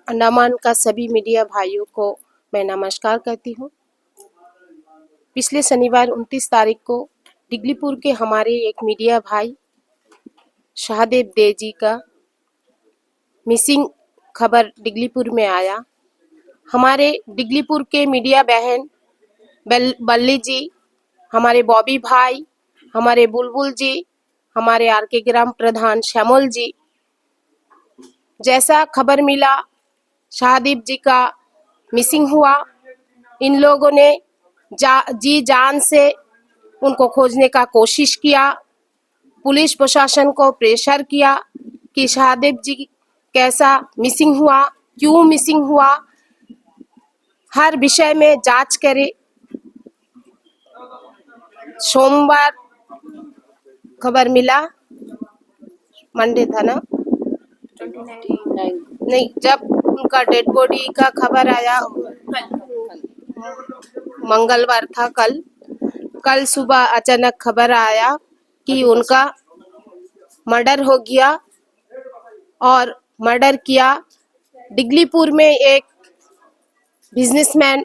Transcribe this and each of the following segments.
अंडमान का सभी मीडिया भाइयों को मैं नमस्कार करती हूँ। पिछले शनिवार 29 तारीख को डिगलीपुर के हमारे एक मीडिया भाई शाहदेव दे जी का मिसिंग खबर डिगलीपुर में आया। हमारे डिगलीपुर के मीडिया बहन बल्ली जी, हमारे बॉबी भाई, हमारे बुलबुल जी, हमारे आरके ग्राम प्रधान श्यामल जी, जैसा खबर मिला शाहदेव जी का मिसिंग हुआ, इन लोगों ने जी जान से उनको खोजने का कोशिश किया। पुलिस प्रशासन को प्रेशर किया कि शाहदेव जी कैसा मिसिंग हुआ, क्यों मिसिंग हुआ, हर विषय में जांच करे। सोमवार खबर मिला, मंडे था ना, नहीं, जब उनका डेड बॉडी का खबर आया मंगलवार था। कल सुबह अचानक खबर आया कि उनका मर्डर हो गया। और मर्डर किया डिगलीपुर में एक बिजनेसमैन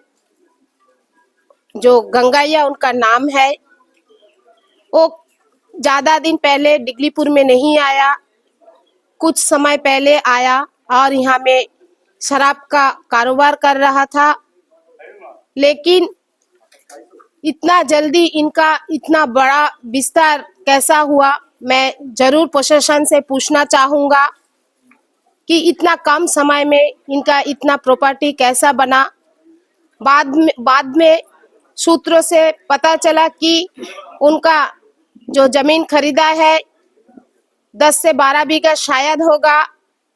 जो गंगैया उनका नाम है। वो ज़्यादा दिन पहले डिगलीपुर में नहीं आया, कुछ समय पहले आया और यहाँ में शराब का कारोबार कर रहा था। लेकिन इतना जल्दी इनका इतना बड़ा विस्तार कैसा हुआ, मैं जरूर प्रशासन से पूछना चाहूँगा कि इतना कम समय में इनका इतना प्रॉपर्टी कैसा बना। बाद में सूत्रों से पता चला कि उनका जो जमीन खरीदा है 10 से 12 बीघा शायद होगा,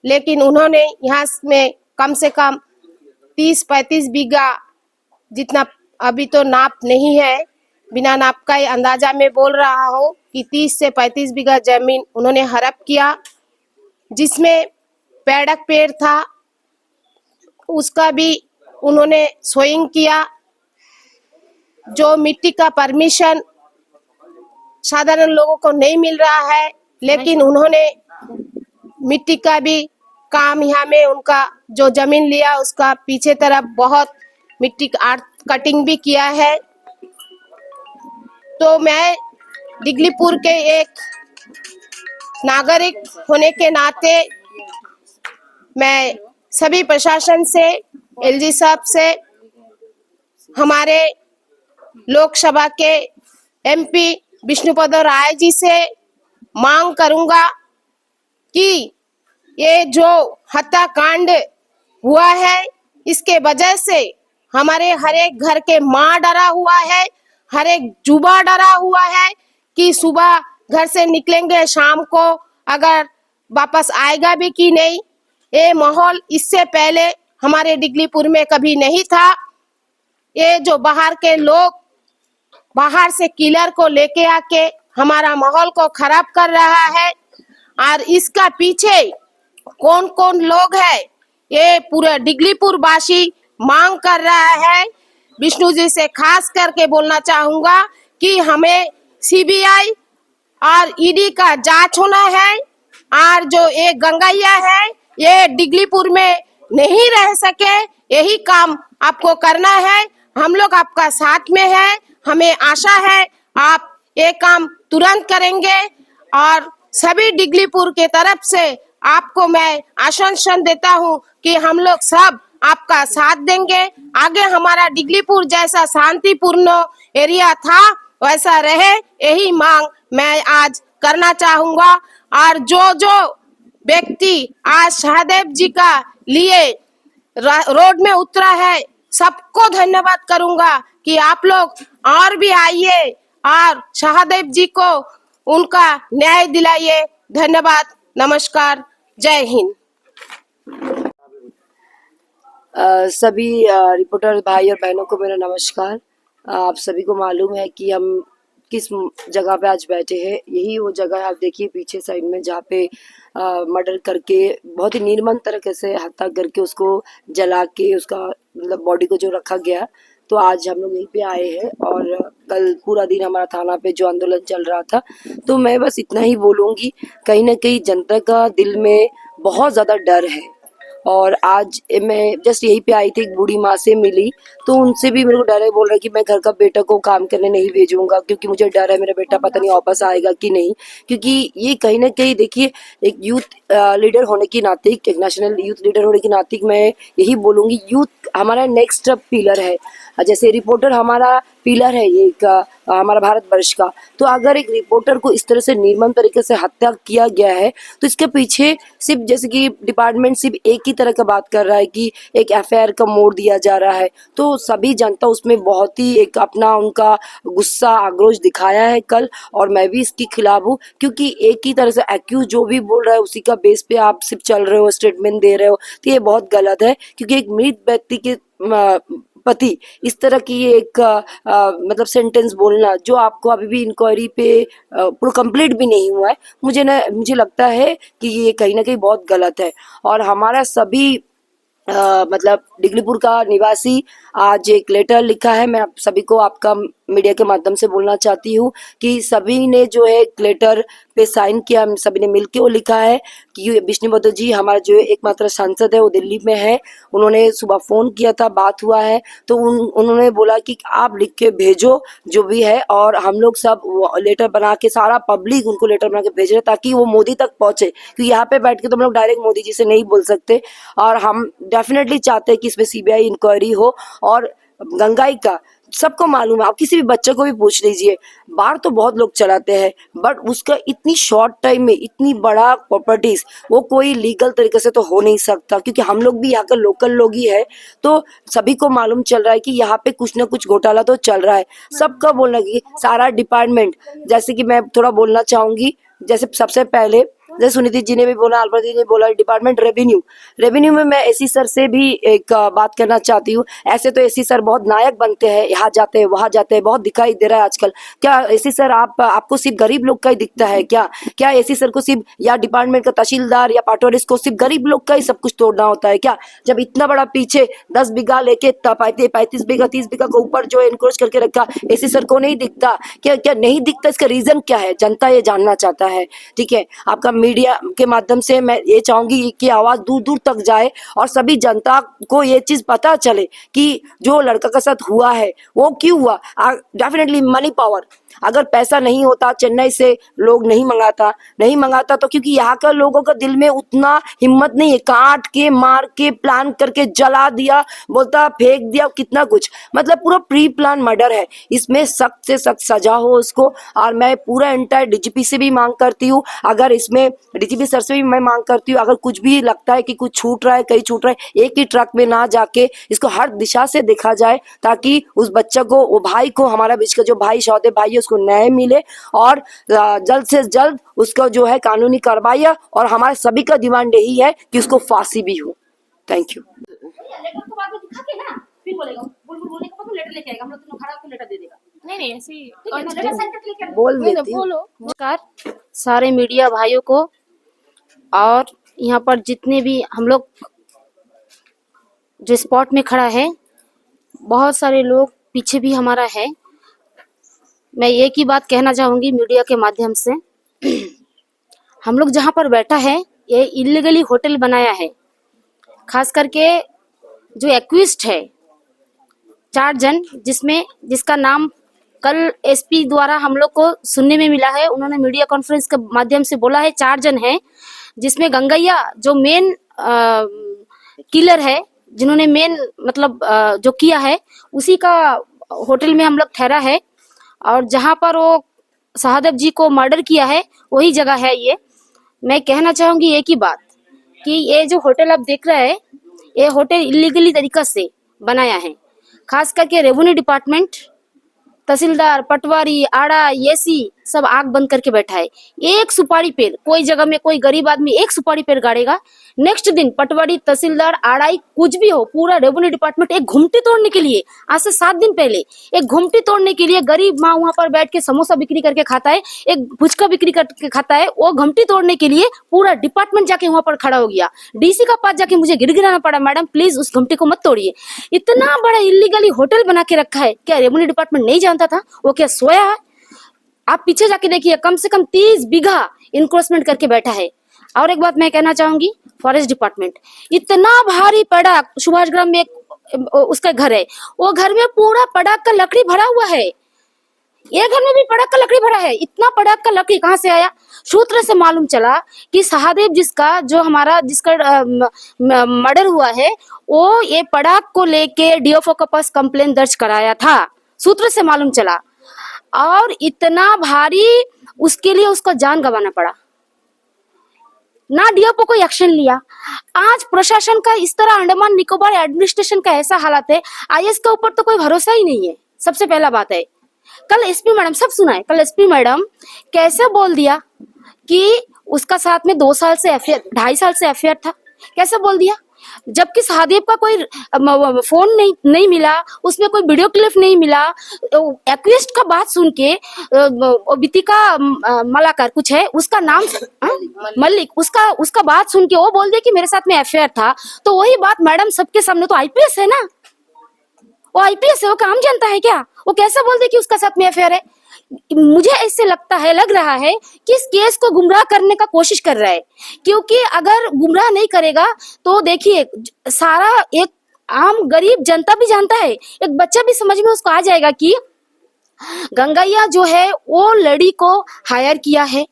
लेकिन उन्होंने यहाँ में कम से कम 30-35 बीघा, जितना अभी तो नाप नहीं है, बिना नाप का ही अंदाजा में बोल रहा हूँ कि 30 से 35 बीघा जमीन उन्होंने हड़प किया, जिसमें पेड़क पेड़ था उसका भी उन्होंने सोइंग किया। जो मिट्टी का परमिशन साधारण लोगों को नहीं मिल रहा है, लेकिन उन्होंने मिट्टी का भी काम यहाँ में उनका जो जमीन लिया उसका पीछे तरफ बहुत मिट्टी आर्ट कटिंग भी किया है। तो मैं डिगलीपुर के एक नागरिक होने के नाते मैं सभी प्रशासन से, एलजी साहब से, हमारे लोकसभा के एमपी विष्णुपद राय जी से मांग करूंगा कि ये जो हत्याकांड हुआ है इसके वजह से हमारे हर एक घर के माँ डरा हुआ है, हर एक जुबा डरा हुआ है कि सुबह घर से निकलेंगे शाम को अगर वापस आएगा भी कि नहीं। ये माहौल इससे पहले हमारे डिगलीपुर में कभी नहीं था। ये जो बाहर के लोग बाहर से किलर को लेके आके हमारा माहौल को खराब कर रहा है, और इसका पीछे कौन कौन लोग है ये पूरा डिगलीपुर वासी मांग कर रहा है। विष्णु जी से खास करके बोलना चाहूंगा कि हमें सीबीआई और ईडी का जांच होना है, और जो ये गंगैया है ये डिगलीपुर में नहीं रह सके, यही काम आपको करना है। हम लोग आपका साथ में है, हमें आशा है आप ये काम तुरंत करेंगे, और सभी डिगलीपुर के तरफ से आपको मैं आश्वासन देता हूं कि हम लोग सब आपका साथ देंगे। आगे हमारा डिगलीपुर जैसा शांतिपूर्ण एरिया था वैसा रहे, यही मांग मैं आज करना चाहूंगा। और जो व्यक्ति आज शाहदेव जी का लिए रोड में उतरा है, सबको धन्यवाद करूंगा कि आप लोग और भी आइए और शाहदेव जी को उनका न्याय दिलाइए। धन्यवाद, नमस्कार, जय हिंद। सभी रिपोर्टर भाई और बहनों को मेरा नमस्कार। आप सभी को मालूम है कि हम किस जगह पे आज बैठे हैं। यही वो जगह है, आप देखिए पीछे साइड में, जहाँ पे मर्डर करके बहुत ही निर्मम तरीके से हत्या करके उसको जला के उसका मतलब बॉडी को जो रखा गया। तो आज हम लोग यहीं पे आए हैं, और कल पूरा दिन हमारा थाना पे जो आंदोलन चल रहा था। तो मैं बस इतना ही बोलूँगी, कहीं ना कहीं जनता का दिल में बहुत ज़्यादा डर है, और आज मैं जस्ट यहीं पे आई थी, एक बूढ़ी माँ से मिली, तो उनसे भी मेरे को डर है, बोल रहा है कि मैं घर का बेटा को काम करने नहीं भेजूंगा क्योंकि मुझे डर है मेरा बेटा पता नहीं वापस आएगा कि नहीं। क्योंकि ये कहीं ना कहीं देखिए, एक यूथ लीडर होने की नाते, एक नेशनल यूथ लीडर होने की नाते मैं यही बोलूंगी, यूथ हमारा नेक्स्ट पिलर है। जैसे रिपोर्टर हमारा पिलर है ये हमारा भारतवर्ष का, तो अगर एक रिपोर्टर को इस तरह से निर्मम तरीके से हत्या किया गया है, तो इसके पीछे सिर्फ जैसे कि डिपार्टमेंट सिर्फ एक ही तरह का बात कर रहा है कि एक एफआईआर का मोड़ दिया जा रहा है, तो सभी जनता उसमें बहुत ही एक अपना उनका गुस्सा आक्रोश दिखाया है कल, और मैं भी इसके खिलाफ हूँ। क्योंकि एक ही तरह से एक्यूज जो भी बोल रहा है उसी का बेस पे आप सिर्फ चल रहे हो, स्टेटमेंट दे रहे हो, तो ये बहुत गलत है। क्योंकि एक मृत व्यक्ति के पति इस तरह की एक मतलब सेंटेंस बोलना, जो आपको अभी भी इंक्वायरी पे पूरा कंप्लीट भी नहीं हुआ है, मुझे लगता है कि ये कहीं ना कहीं बहुत गलत है। और हमारा सभी मतलब डिगलीपुर का निवासी आज एक लेटर लिखा है, मैं आप सभी को आपका मीडिया के माध्यम से बोलना चाहती हूँ कि सभी ने जो है एक लेटर पे साइन किया, हम सभी ने मिलके वो लिखा है कि विष्णुवर्धन जी हमारा जो एकमात्र सांसद है वो दिल्ली में है, उन्होंने सुबह फोन किया था, बात हुआ है, तो उन्होंने बोला कि आप लिख के भेजो जो भी है, और हम लोग सब लेटर बना के, सारा पब्लिक उनको लेटर बना के भेज रहे ताकि वो मोदी तक पहुंचे। क्योंकि यहाँ पे बैठ के तो हम लोग डायरेक्ट मोदी जी से नहीं बोल सकते, और हम डेफिनेटली चाहते हैं कि इसमें सीबीआई इंक्वायरी हो। और गंगाई का सबको मालूम है, आप किसी भी बच्चे को भी पूछ लीजिए, बार तो बहुत लोग चलाते हैं, बट उसका इतनी शॉर्ट टाइम में इतनी बड़ा प्रॉपर्टीज वो कोई लीगल तरीके से तो हो नहीं सकता। क्योंकि हम लोग भी यहाँ का लोकल लोग ही है, तो सभी को मालूम चल रहा है कि यहाँ पे कुछ ना कुछ घोटाला तो चल रहा है। सबका बोलना कि सारा डिपार्टमेंट, जैसे कि मैं थोड़ा बोलना चाहूंगी, जैसे सबसे पहले जैसे सुनीति जी ने भी बोला, अलवर जी ने बोला, डिपार्टमेंट रेवेन्यू में मैं एसी सर से भी एक बात करना चाहती हूँ। ऐसे तो एसी सर बहुत नायक बनते हैं, यहाँ जाते हैं वहां जाते हैं, बहुत दिखाई दे रहा है आजकल। क्या एसी सर आपको सिर्फ गरीब लोग का ही दिखता है क्या एसी सर को सिर्फ, या डिपार्टमेंट का तहसीलदार या पाटोरिस को सिर्फ गरीब लोग का ही सब कुछ तोड़ना होता है क्या? जब इतना बड़ा पीछे 10 बीघा लेके 35 बीघा 30 बीघा के ऊपर जो एनक्रोच करके रखा, एसी सर को नहीं दिखता क्या नहीं दिखता? इसका रीजन क्या है? जनता ये जानना चाहता है। ठीक है, आपका मीडिया के माध्यम से मैं ये चाहूंगी कि आवाज दूर दूर तक जाए और सभी जनता को ये चीज पता चले कि जो लड़का के साथ हुआ है वो क्यों हुआ। डेफिनेटली मनी पावर, अगर पैसा नहीं होता चेन्नई से लोग नहीं मंगाता तो क्योंकि यहाँ का लोगों का दिल में उतना हिम्मत नहीं है, काट के मार के प्लान करके जला दिया, बोलता फेंक दिया, कितना कुछ, मतलब पूरा प्री प्लान मर्डर है। इसमें सख्त से सख्त सजा हो उसको। और मैं पूरा एंटायर डीजीपी से भी मांग करती हूँ, अगर इसमें डीजीपी सर से भी मैं मांग करती हूँ, अगर कुछ भी लगता है कि कुछ छूट रहा है, कहीं छूट रहा है, एक ही ट्रक में ना जाके इसको हर दिशा से देखा जाए, ताकि उस बच्चा को, वो भाई को, हमारा बीच का जो भाई सौदे भाई है उसको न्याय मिले, और जल्द से जल्द उसका जो है कानूनी कार्रवाई। और हमारे सभी का डिमांड यही है कि उसको फांसी भी हो। Thank you. लेटर तो बाद में दिखा के ना फिर बोलेगा, बोलने के बाद वो लेटर लेके आएगा, हम लोग तुम खड़ा होकर लेटर दे देगा। नहीं ऐसे ही ठीक है ना, लेटर साइन करके लेके आएगा। बोल देती हूँ। बोलो। नमस्कार सारे मीडिया भाइयों को, और यहाँ पर जितने भी हम लोग जो स्पॉट में खड़ा है, बहुत सारे लोग पीछे भी हमारा है। मैं एक ही बात कहना चाहूंगी मीडिया के माध्यम से, हम लोग जहाँ पर बैठा है ये इलीगली होटल बनाया है। खास करके जो एक्विस्ट है 4 जन, जिसका नाम कल एसपी द्वारा हम लोग को सुनने में मिला है, उन्होंने मीडिया कॉन्फ्रेंस के माध्यम से बोला है 4 जन हैं, जिसमें गंगैया जो मेन किलर है, जिन्होंने मेन मतलब जो किया है, उसी का होटल में हम लोग ठहरा है। और जहाँ पर वो शहादत जी को मर्डर किया है वही जगह है ये। मैं कहना चाहूंगी एक ही बात कि ये जो होटल आप देख रहे हैं, ये होटल इलीगली तरीका से बनाया है। खास करके रेवेन्यू डिपार्टमेंट, तहसीलदार, पटवारी, आड़ा, एसी सब आग बंद करके बैठा है। एक सुपारी पेड़, कोई जगह में कोई गरीब आदमी एक सुपारी पेड़ गाड़ेगा, नेक्स्ट दिन पटवारी, तहसीलदार, आड़ाई कुछ भी हो, पूरा रेवेन्यू डिपार्टमेंट एक घुमटी तोड़ने के लिए, आज से 7 दिन पहले एक घुमटी तोड़ने के लिए गरीब माँ वहां पर बैठ के समोसा बिक्री करके खाता है, एक फुचका बिक्री करके खाता है, वो घुमटी तोड़ने के लिए पूरा डिपार्टमेंट जाके वहां पर खड़ा हो गया। डीसी का पास जाके मुझे गिड़गिड़ाना पड़ा, मैडम प्लीज उस घुमटी को मत तोड़िए। इतना बड़ा इलीगली होटल बना के रखा है, क्या रेवेन्यू डिपार्टमेंट नहीं जानता था? वो क्या सोया है? आप पीछे जाके देखिए, कम से कम 30 बीघा इंक्रोचमेंट करके बैठा है। और एक बात मैं कहना चाहूंगी, फॉरेस्ट डिपार्टमेंट, इतना भारी पड़ाक, सुभाष ग्राम में एक उसका घर है, वो घर में पूरा पड़ाक का लकड़ी भरा हुआ है। ये घर में भी पड़ाक का लकड़ी भरा है। इतना पड़ाक का लकड़ी कहाँ से आया? सूत्र से मालूम चला कि सहदेव जिसका जो हमारा जिसका मर्डर हुआ है, वो ये पड़ाक को लेके डीएफओ के पास कंप्लेन दर्ज कराया था। सूत्र से मालूम चला, और इतना भारी उसके लिए उसको जान गंवाना पड़ा, ना डीएफओ को एक्शन लिया। आज प्रशासन का इस तरह, अंडमान निकोबार एडमिनिस्ट्रेशन का ऐसा हालत है, आईएएस के ऊपर तो कोई भरोसा ही नहीं है। सबसे पहला बात है, कल एसपी मैडम, सब सुना है, कल एसपी मैडम कैसे बोल दिया कि उसका साथ में 2 साल से अफेयर, 2.5 साल से अफेयर था। कैसे बोल दिया? जबकि सहदेव का कोई फोन नहीं मिला, उसमें कोई वीडियो क्लिप नहीं मिला। एक्विस्ट का बात सुन के वितिका मलाकर कुछ है उसका नाम, मलिक, उसका बात सुन के वो बोल दिया कि मेरे साथ में अफेयर था। तो वही बात मैडम सबके सामने, तो आईपीएस है ना, वो आईपीएस है, वो काम जानता है क्या? वो कैसे बोल दे कि उसका साथ में अफेयर है? मुझे ऐसे लगता है, लग रहा है कि इस केस को गुमराह करने का कोशिश कर रहा है, क्योंकि अगर गुमराह नहीं करेगा तो देखिए सारा एक आम गरीब जनता भी जानता है, एक बच्चा भी समझ में उसको आ जाएगा कि गंगैया जो है वो लड़ी को हायर किया है,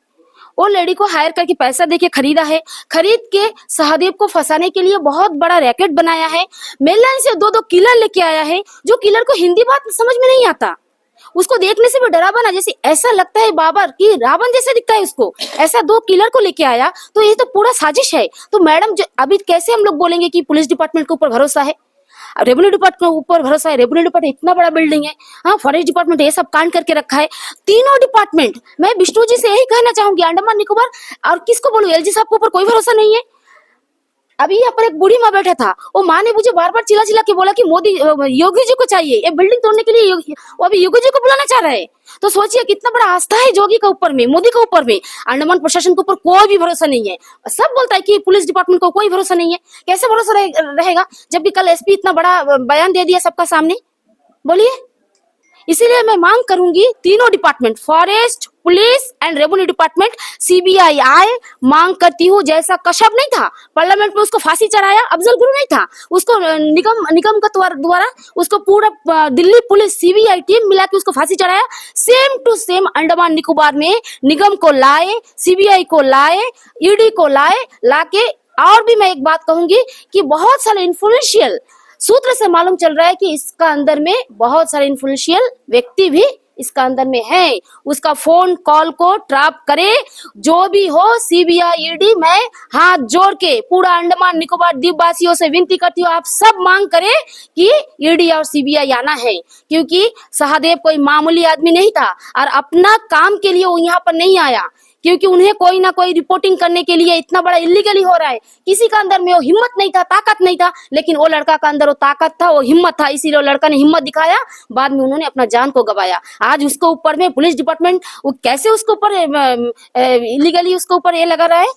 वो लड़ी को हायर करके पैसा देके खरीदा है, खरीद के सहदेव को फंसाने के लिए बहुत बड़ा रैकेट बनाया है। मेनलैंड से 2 किलर लेके आया है, जो किलर को हिंदी बात समझ में नहीं आता, उसको देखने से भी डरावना, जैसे ऐसा लगता है बाबर कि रावण जैसे दिखता है उसको, ऐसा 2 किलर को लेके आया। तो ये तो पूरा साजिश है। तो मैडम अभी कैसे हम लोग बोलेंगे कि पुलिस डिपार्टमेंट के ऊपर भरोसा है, रेवेन्यू डिपार्टमेंट के ऊपर भरोसा है? रेवेन्यू डिपार्टमेंट इतना बड़ा बिल्डिंग है, हाँ, फॉरेस्ट डिपार्टमेंट ये सब कांड करके रखा है, तीनों डिपार्टमेंट। मैं विष्णु जी से यही कहना चाहूंगी, अंडमान निकोबार और किसको बोलूं, एलजी साहब के ऊपर कोई भरोसा नहीं है। अभी यहाँ पर एक बूढ़ी माँ बैठा था, वो माँ ने मुझे बार बार चिल्ला के बोला कि मोदी, योगी जी को चाहिए ये बिल्डिंग तोड़ने के लिए, वो अभी योगी जी को बुलाना चाह रहे हैं। तो सोचिए कितना बड़ा आस्था है योगी के ऊपर में, मोदी के ऊपर में। अंडमान प्रशासन के ऊपर कोई भी भरोसा नहीं है। सब बोलता है कि पुलिस डिपार्टमेंट को कोई भरोसा नहीं है, कैसे भरोसा रहेगा जबकि कल एसपी इतना बड़ा बयान दे दिया सबका सामने? बोलिए। इसीलिए मैं मांग करूंगी तीनों department, forest, police and revenue department, CBI आए, मांग करती हूँ। जैसा कश्यप नहीं था पार्लियामेंट में, उसको फांसी चढ़ाया, अफजल गुरु नहीं था, उसको निगम का द्वारा उसको पूरा दिल्ली पुलिस सीबीआई टीम मिला के उसको फांसी चढ़ाया। Same to same Andaman Nicobar में निगम को लाए, सीबीआई को लाए, ईडी को लाए, लाके। और भी मैं एक बात कहूंगी कि बहुत सारे इन्फ्लुएंशियल, सूत्र से मालूम चल रहा है कि इसका अंदर में बहुत सारे इन्फ्लुएंशियल व्यक्ति भी इसका अंदर में है। उसका फोन कॉल को ट्रैप करे, जो भी हो, सीबीआई ईडी। मैं हाथ जोड़ के पूरा अंडमान निकोबार द्वीप वासियों से विनती करती हूँ, आप सब मांग करें कि ईडी और सीबीआई आना है, क्योंकि सहदेव कोई मामूली आदमी नहीं था और अपना काम के लिए वो यहाँ पर नहीं आया, क्योंकि उन्हें कोई ना कोई रिपोर्टिंग करने के लिए इतना बड़ा इलीगली हो रहा है। किसी का अंदर में वो हिम्मत नहीं था, ताकत नहीं था, लेकिन वो लड़का का अंदर वो ताकत था, वो हिम्मत था, इसीलिए वो लड़का ने हिम्मत दिखाया। बाद में उन्होंने अपना जान को गवाया। आज उसके ऊपर में पुलिस डिपार्टमेंट वो कैसे उसके ऊपर इलीगली उसके ऊपर ये लगा रहा है?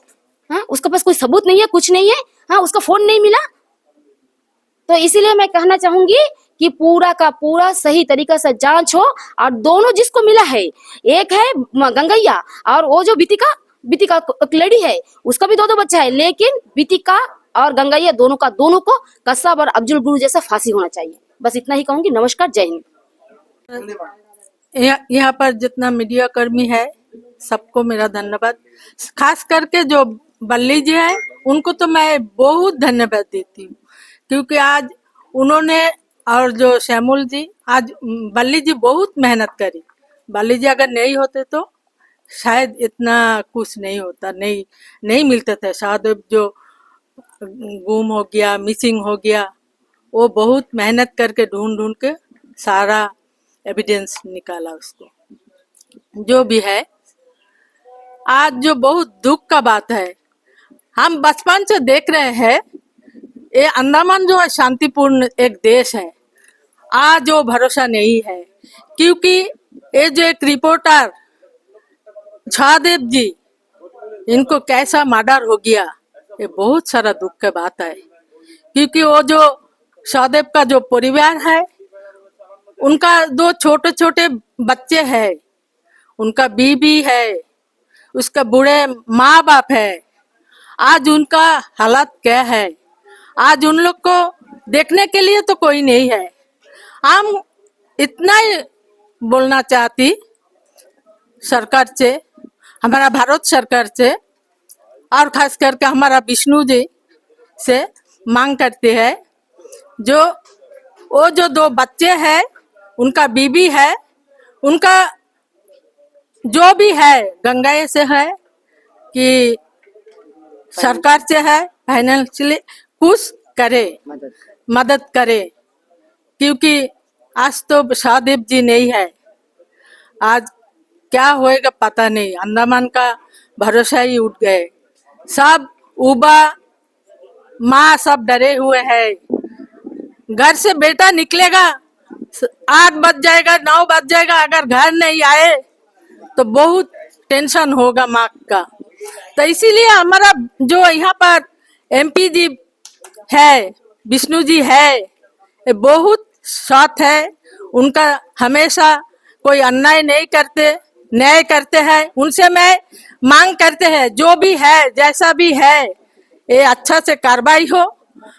हाँ, उसके पास कोई सबूत नहीं है, कुछ नहीं है, हाँ, उसका फोन नहीं मिला। तो इसीलिए मैं कहना चाहूंगी कि पूरा का पूरा सही तरीका से जांच हो, और दोनों जिसको मिला है, एक है गंगैया और वो जो बितिका लेडी है, उसका भी 2 बच्चा है, लेकिन बितिका और गंगैया दोनों को कसाब और अफजल गुरु जैसा फांसी होना चाहिए। बस इतना ही कहूंगी। नमस्कार, जय हिंद। यहाँ पर जितना मीडिया कर्मी है सबको मेरा धन्यवाद। खास करके जो बल्ली जी है उनको तो मैं बहुत धन्यवाद देती हूँ, क्योंकि आज उन्होंने, और जो श्यामुल जी, आज बल्ली जी बहुत मेहनत करी। बल्ली जी अगर नहीं होते तो शायद इतना कुछ नहीं होता, नहीं मिलते थे। सहदेव जो गुम हो गया, मिसिंग हो गया, वो बहुत मेहनत करके ढूंढ के सारा एविडेंस निकाला उसको। जो भी है, आज जो बहुत दुख का बात है, हम बचपन से देख रहे हैं ये अंडमान जो है शांतिपूर्ण एक देश है। आज वो भरोसा नहीं है, क्योंकि ये जो एक रिपोर्टर सहदेव जी, इनको कैसा मर्डर हो गया, ये बहुत सारा दुख की बात है। क्योंकि वो जो सहदेव का जो परिवार है, उनका 2 छोटे बच्चे हैं, उनका बीबी है, उसका बूढ़े माँ बाप है, आज उनका हालत क्या है। आज उन लोग को देखने के लिए तो कोई नहीं है। हम इतना ही बोलना चाहती सरकार से, हमारा भारत सरकार से, और खास करके हमारा विष्णु जी से मांग करते हैं, जो वो जो 2 बच्चे हैं, उनका बीबी है, उनका जो भी है गंगाए से है कि सरकार से है, फाइनेंशियली कुछ करे, मदद करे, क्योंकि आज तो सहदेव जी नहीं है। आज क्या होएगा पता नहीं। अंडमान का भरोसा ही उठ गए। सब उबा माँ सब डरे हुए हैं। घर से बेटा निकलेगा 8 बज जाएगा, 9 बज जाएगा, अगर घर नहीं आए तो बहुत टेंशन होगा माँ का। तो इसीलिए हमारा जो यहाँ पर MP जी है, विष्णु जी है, ये बहुत साथ है उनका। हमेशा कोई अन्याय नहीं करते, न्याय करते हैं। उनसे मैं मांग करते हैं, जो भी है जैसा भी है ये अच्छा से कार्रवाई हो।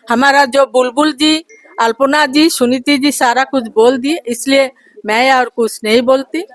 हमारा जो बुलबुल जी, अल्पना जी, सुनीति जी सारा कुछ बोल दिए, इसलिए मैं और कुछ नहीं बोलती।